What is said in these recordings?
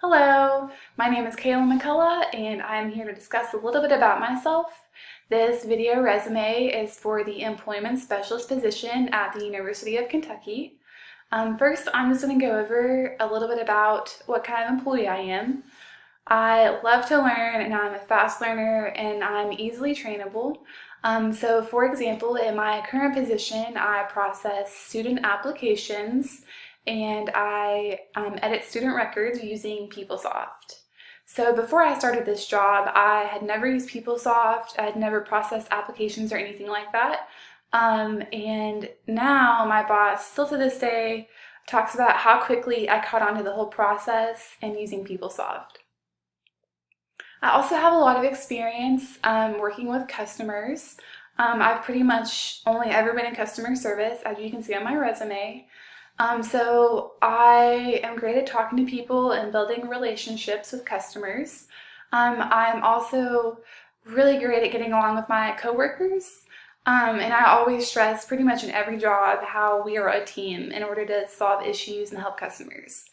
Hello, my name is Kayla McCullough and I'm here to discuss a little bit about myself. This video resume is for the Employment Specialist position at the University of Kentucky. First, I'm just going to go over a little bit about what kind of employee I am. I love to learn and I'm a fast learner and I'm easily trainable. So for example, in my current position, I process student applications and I edit student records using PeopleSoft. So before I started this job, I had never used PeopleSoft, I had never processed applications or anything like that. And now my boss, still to this day, talks about how quickly I caught on to the whole process and using PeopleSoft. I also have a lot of experience working with customers. I've pretty much only ever been in customer service, as you can see on my resume. So I am great at talking to people and building relationships with customers. I'm also really great at getting along with my coworkers. And I always stress pretty much in every job how we are a team in order to solve issues and help customers.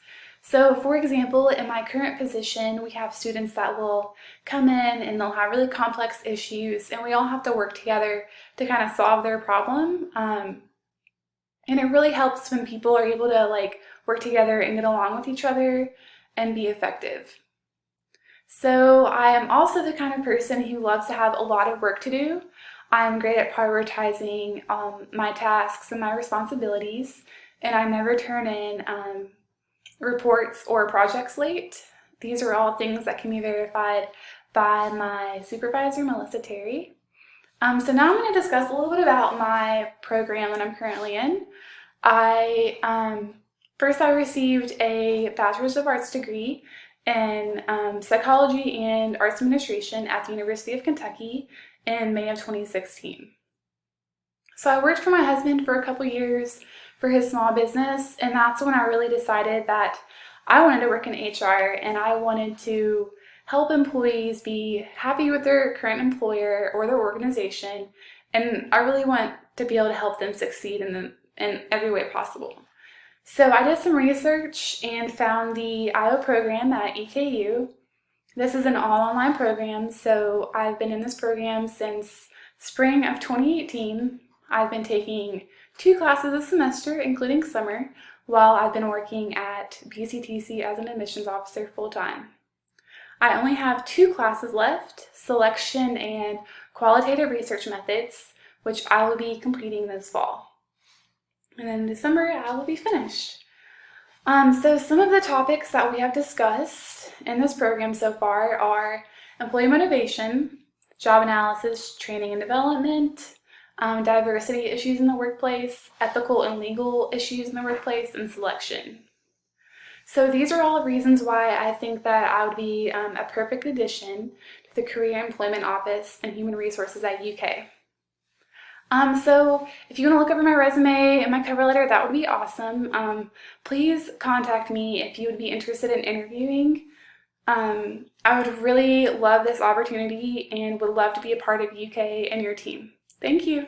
So for example, in my current position, we have students that will come in and they'll have really complex issues and we all have to work together to kind of solve their problem. And it really helps when people are able to work together and get along with each other and be effective. So I am also the kind of person who loves to have a lot of work to do. I'm great at prioritizing my tasks and my responsibilities, and I never turn in reports or projects late. These are all things that can be verified by my supervisor, Melissa Terry. So now I'm going to discuss a little bit about my program that I'm currently in. First I received a Bachelor's of Arts degree in Psychology and Arts Administration at the University of Kentucky in May of 2016. So I worked for my husband for a couple years for his small business, and that's when I really decided that I wanted to work in HR and I wanted to help employees be happy with their current employer or their organization, and I really want to be able to help them succeed in every way possible. So I did some research and found the IO program at EKU. This is an all-online program, so I've been in this program since spring of 2018. I've been taking 2 classes a semester, including summer, while I've been working at BCTC as an admissions officer full-time. I only have 2 classes left, Selection and Qualitative Research Methods, which I will be completing this fall. And then in December, I will be finished. So some of the topics that we have discussed in this program so far are employee motivation, job analysis, training and development, diversity issues in the workplace, ethical and legal issues in the workplace, and selection. So these are all reasons why I think that I would be a perfect addition to the Career Employment Office and Human Resources at UK. So if you want to look over my resume and my cover letter, that would be awesome. Please contact me if you would be interested in interviewing. I would really love this opportunity and would love to be a part of UK and your team. Thank you.